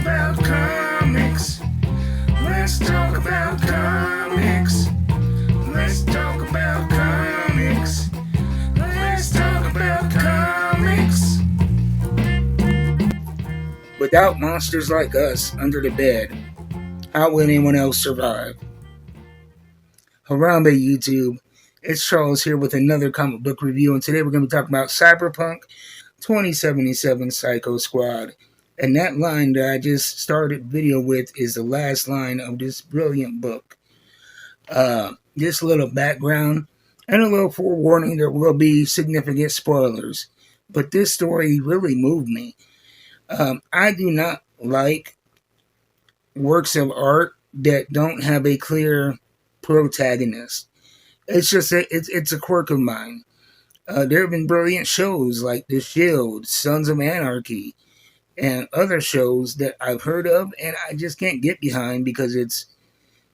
about comics. Let's talk about comics. Let's talk about comics. Let's talk about comics. Without monsters like us under the bed, how would anyone else survive? Harambe YouTube. It's Charles here with another comic book review, and today we're going to be talking about Cyberpunk 2077 Psycho Squad. And that line that I just started video with is the last line of this brilliant book. Just a little background and a little forewarning, there will be significant spoilers. But this story really moved me. I do not like works of art that don't have a clear protagonist. It's just it's a quirk of mine. There have been brilliant shows like The Shield, Sons of Anarchy, and other shows that I've heard of, and I just can't get behind because it's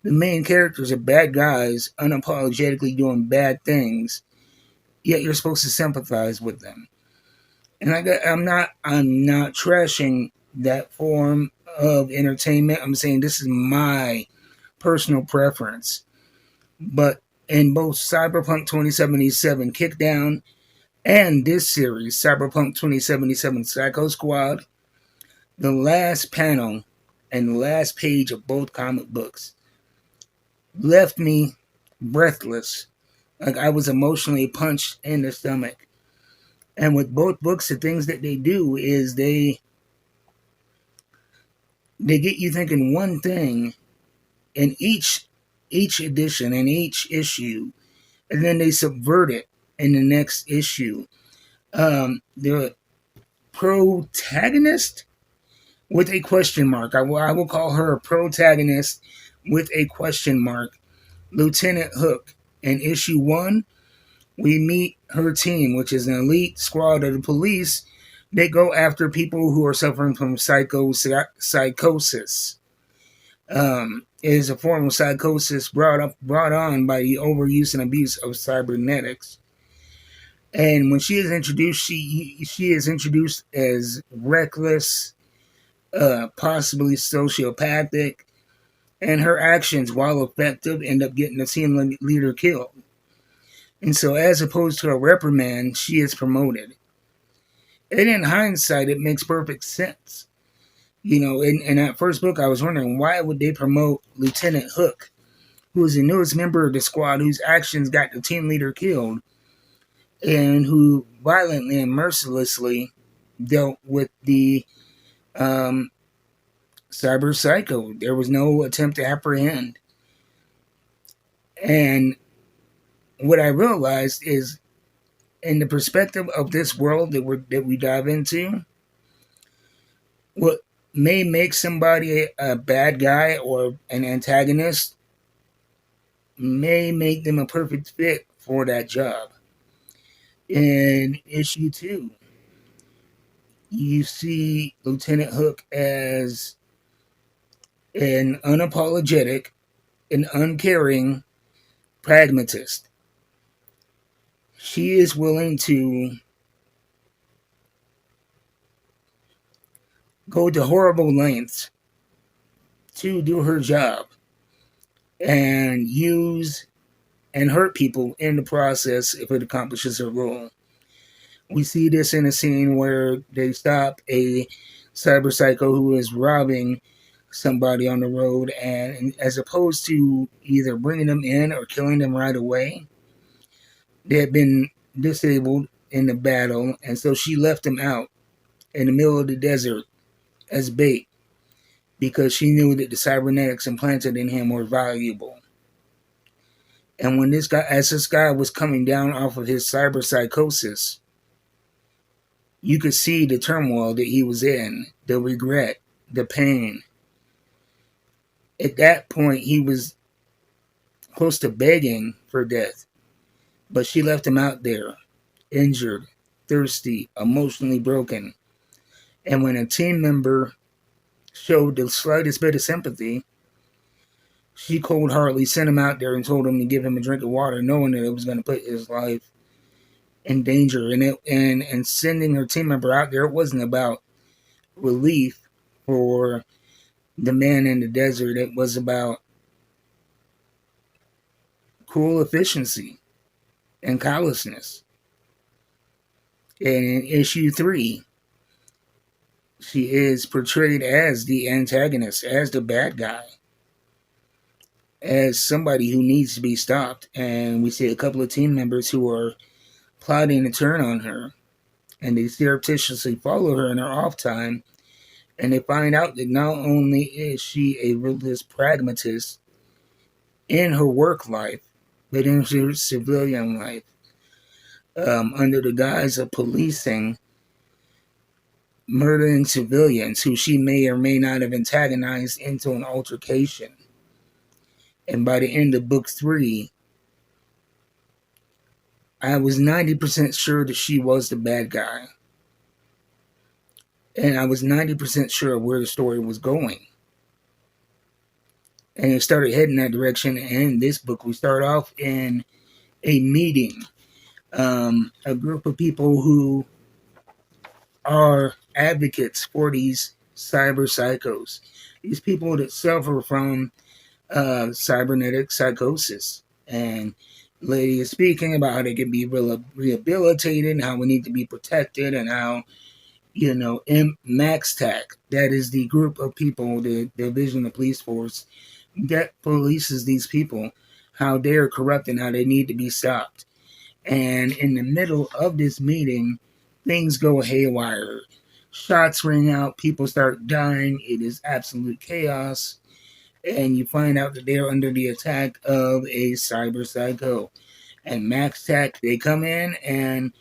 the main characters are bad guys unapologetically doing bad things, yet you're supposed to sympathize with them. And I'm not trashing that form of entertainment. I'm saying this is my personal preference. But in both Cyberpunk 2077 Kickdown and this series, Cyberpunk 2077 Psycho Squad, the last panel and the last page of both comic books left me breathless. Like I was emotionally punched in the stomach. And with both books, the things that they do is they get you thinking one thing in each edition and each issue, and then they subvert it in the next issue. The protagonist with a question mark. I will call her a protagonist with a question mark. Lieutenant Hook. In issue 1, we meet her team, which is an elite squad of the police. They go after people who are suffering from psychosis. It is a form of psychosis brought on by the overuse and abuse of cybernetics. And when she is introduced, she is introduced as reckless, possibly sociopathic, and her actions, while effective, end up getting the team leader killed. And so, as opposed to a reprimand, she is promoted. And in hindsight, it makes perfect sense. You know, in that first book, I was wondering, why would they promote Lieutenant Hook, who is the newest member of the squad, whose actions got the team leader killed, and who violently and mercilessly dealt with the cyber psycho. There was no attempt to apprehend. And what I realized is, in the perspective of this world that we dive into, what may make somebody a bad guy or an antagonist may make them a perfect fit for that job. In issue 2, you see Lieutenant Hook as an unapologetic and uncaring pragmatist. She is willing to go to horrible lengths to do her job and use and hurt people in the process if it accomplishes her goal. We see this in a scene where they stop a cyber psycho who is robbing somebody on the road, and as opposed to either bringing them in or killing them right away, they had been disabled in the battle, and so she left them out in the middle of the desert as bait because she knew that the cybernetics implanted in him were valuable. And when this guy was coming down off of his cyber psychosis, you could see the turmoil that he was in, the regret, the pain. At that point, he was close to begging for death. But she left him out there, injured, thirsty, emotionally broken. And when a team member showed the slightest bit of sympathy, she cold-heartedly sent him out there and told him to give him a drink of water, knowing that it was going to put his life in danger. And sending her team member out there, it wasn't about relief for The Man in the Desert, it was about cruel efficiency and callousness. And in issue 3, she is portrayed as the antagonist, as the bad guy, as somebody who needs to be stopped. And we see a couple of team members who are plotting to turn on her, and they surreptitiously follow her in her off time, and they find out that not only is she a ruthless pragmatist in her work life, but in her civilian life, under the guise of policing, murdering civilians who she may or may not have antagonized into an altercation. And by the end of book 3, I was 90% sure that she was the bad guy. And I was 90% sure where the story was going. And it started heading that direction. And in this book, we start off in a meeting. A group of people who are advocates for these cyber psychos. These people that suffer from cybernetic psychosis. And lady is speaking about how they can be rehabilitated and how we need to be protected, and how, MaxTac, that is the group of people, the division of police force that polices these people, how they're corrupt and how they need to be stopped. And in the middle of this meeting, things go haywire. Shots ring out, people start dying, it is absolute chaos, and you find out that they're under the attack of a cyber psycho. And MaxTac, they come in, and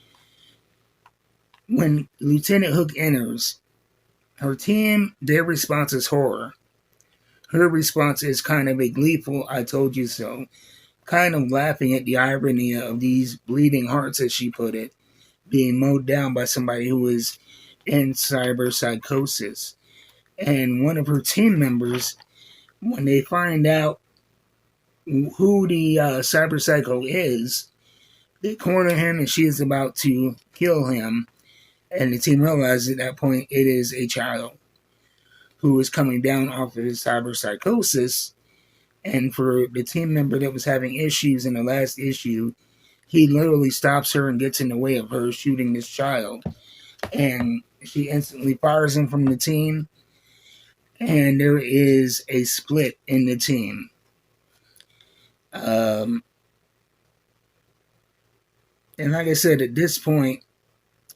when Lieutenant Hook enters, her team, their response is horror. Her response is kind of a gleeful, I told you so, kind of laughing at the irony of these bleeding hearts, as she put it, being mowed down by somebody who is in cyber psychosis. And one of her team members, when they find out who the cyber psycho is, they corner him and she is about to kill him. And the team realizes at that point it is a child who is coming down off of his cyber psychosis. And for the team member that was having issues in the last issue, he literally stops her and gets in the way of her shooting this child. And she instantly fires him from the team. And there is a split in the team. And like I said, at this point,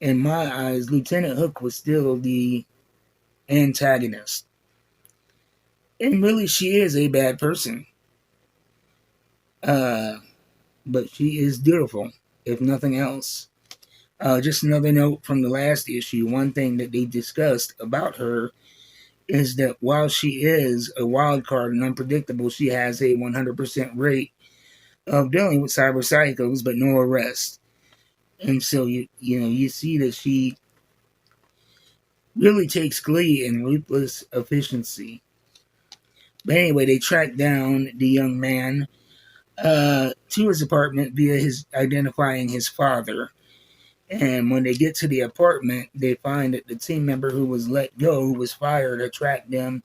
in my eyes, Lieutenant Hook was still the antagonist. And really, she is a bad person. But she is beautiful, if nothing else. Just another note from the last issue, one thing that they discussed about her is that while she is a wild card and unpredictable, she has a 100% rate of dealing with cyber psychos, but no arrest. And so you see that she really takes glee in ruthless efficiency. But anyway, they track down the young man to his apartment via his identifying his father. And when they get to the apartment, they find that the team member who was let go, who was fired, had tracked them,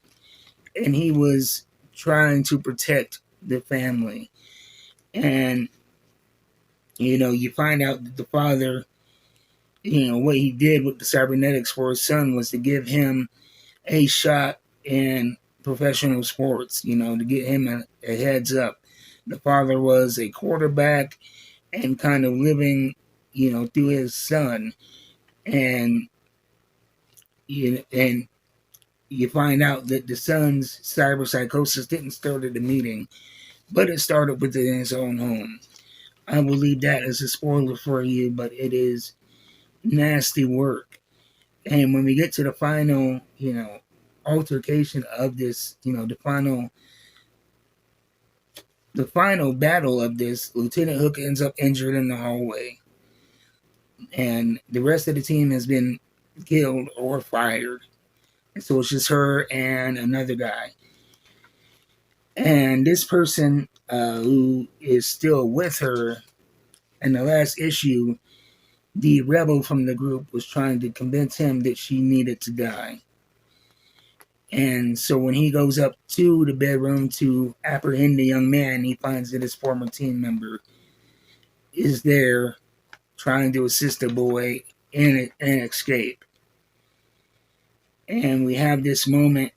and he was trying to protect the family. And you find out that the father, what he did with the cybernetics for his son was to give him a shot in professional sports, to get him a heads up. The father was a quarterback and kind of living, through his son. And and you find out that the son's cyber psychosis didn't start at the meeting, but it started within his own home. I will leave that as a spoiler for you, but it is nasty work. And when we get to the final, altercation of this, the final battle of this, Lieutenant Hook ends up injured in the hallway. And the rest of the team has been killed or fired. And so it's just her and another guy. And this person who is still with her, in the last issue, the rebel from the group was trying to convince him that she needed to die. And so when he goes up to the bedroom to apprehend the young man, he finds that his former team member is there trying to assist the boy in an escape. And we have this moment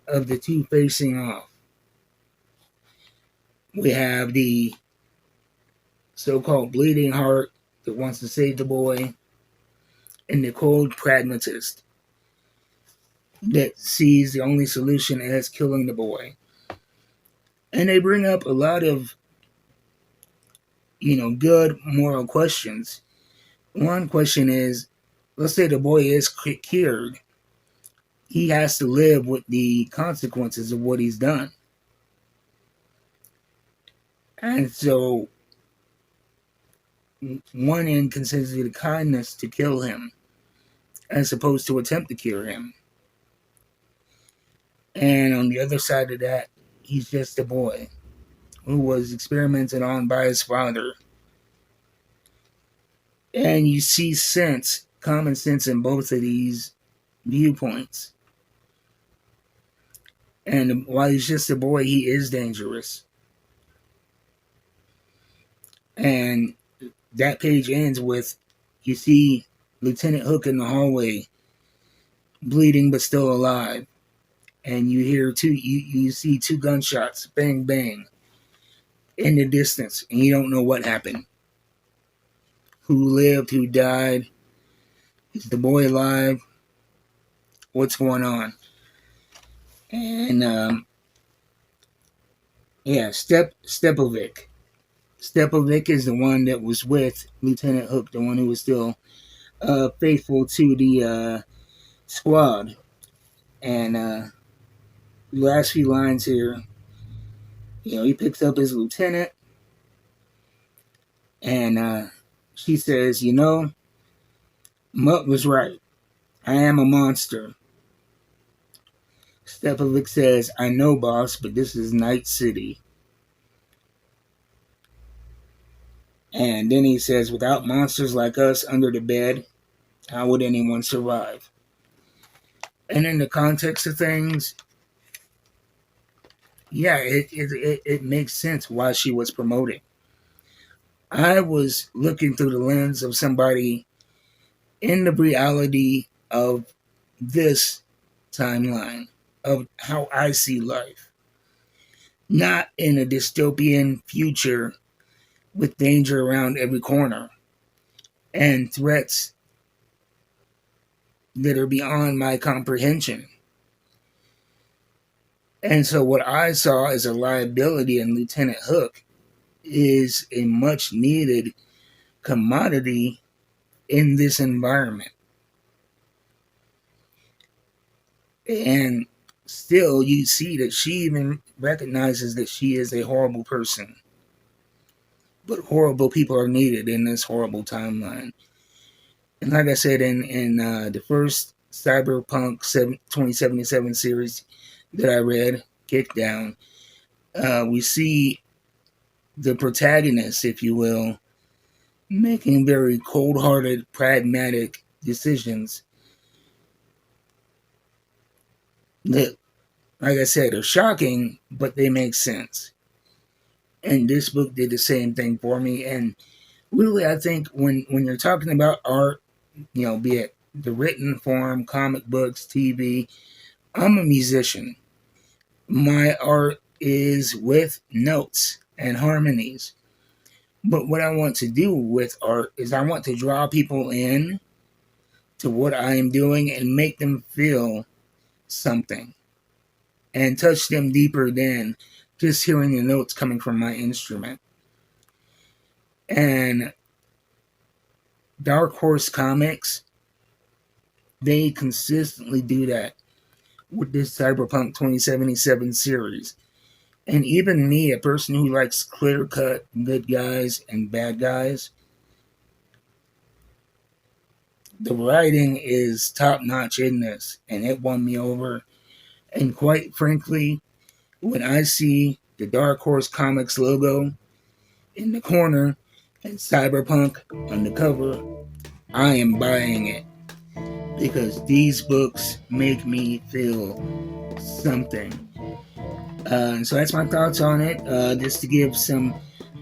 of the two facing off. We have the so-called bleeding heart that wants to save the boy, and the cold pragmatist that sees the only solution as killing the boy. And they bring up a lot of, good moral questions. One question is, let's say the boy is cured. He has to live with the consequences of what he's done. And so, one end considers it a kindness to kill him, as opposed to attempt to cure him. And on the other side of that, he's just a boy who was experimented on by his father. And you see common sense in both of these viewpoints. And while he's just a boy, he is dangerous. And that page ends with, you see Lieutenant Hook in the hallway, bleeding but still alive. And you hear you see two gunshots, bang, bang, in the distance. And you don't know what happened. Who lived, who died? Is the boy alive? What's going on? And Stepovic. Stepovic is the one that was with Lieutenant Hook, the one who was still faithful to the squad. And the last few lines here, he picks up his lieutenant, and she says, Mutt was right. I am a monster. Stepovic says, I know, boss, but this is Night City. And then he says, without monsters like us under the bed, how would anyone survive? And in the context of things, yeah, it makes sense why she was promoting. I was looking through the lens of somebody in the reality of this timeline, of how I see life. Not in a dystopian future with danger around every corner and threats that are beyond my comprehension. And so what I saw as a liability in Lieutenant Hook is a much needed commodity in this environment. And still you see that she even recognizes that she is a horrible person. But horrible people are needed in this horrible timeline. And like I said, in the first Cyberpunk 2077 series that I read, Kickdown, we see the protagonist, if you will, making very cold-hearted, pragmatic decisions that, like I said, are shocking, but they make sense. And this book did the same thing for me. And really, I think when you're talking about art, be it the written form, comic books, TV, I'm a musician. My art is with notes and harmonies. But what I want to do with art is I want to draw people in to what I am doing and make them feel something and touch them deeper than just hearing the notes coming from my instrument. And Dark Horse Comics, they consistently do that with this Cyberpunk 2077 series. And even me, a person who likes clear-cut good guys and bad guys, the writing is top-notch in this, and it won me over. And quite frankly, when I see the Dark Horse Comics logo in the corner and Cyberpunk on the cover, I am buying it. because these books make me feel something. So that's my thoughts on it. Just to give some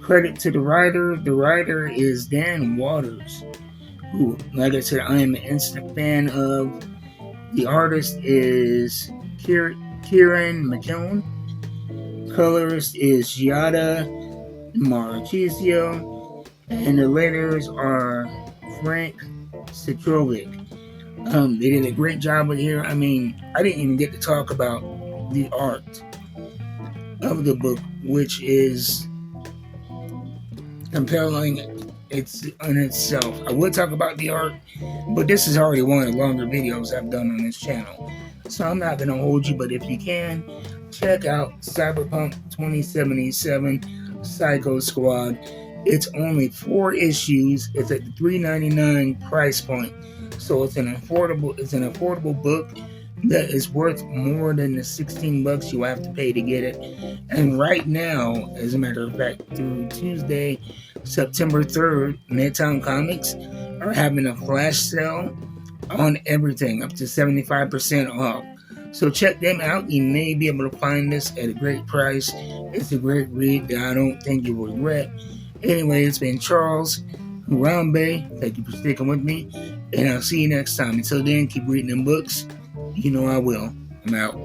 credit to the writer. The writer is Dan Waters, who, like I said, I am an instant fan of. The artist is Kieran McKeown. Colorist is Giada Marchisio. And the letters are Frank Citrovic. They did a great job with here. I mean, I didn't even get to talk about the art of the book, which is compelling it's on itself. I would talk about the art, but this is already one of the longer videos I've done on this channel, so I'm not going to hold you. But if you can, check out Cyberpunk 2077 Psycho Squad. It's only 4 issues. It's at the $3.99 price point, so it's an affordable book that is worth more than the $16 you have to pay to get it. And right now, as a matter of fact, through Tuesday, September 3rd, Midtown Comics are having a flash sale on everything, up to 75% off. So check them out. You may be able to find this at a great price. It's a great read that I don't think you will regret. Anyway, it's been Charles Harambe. Thank you for sticking with me, and I'll see you next time. Until then, keep reading them books. You know I will. I'm out.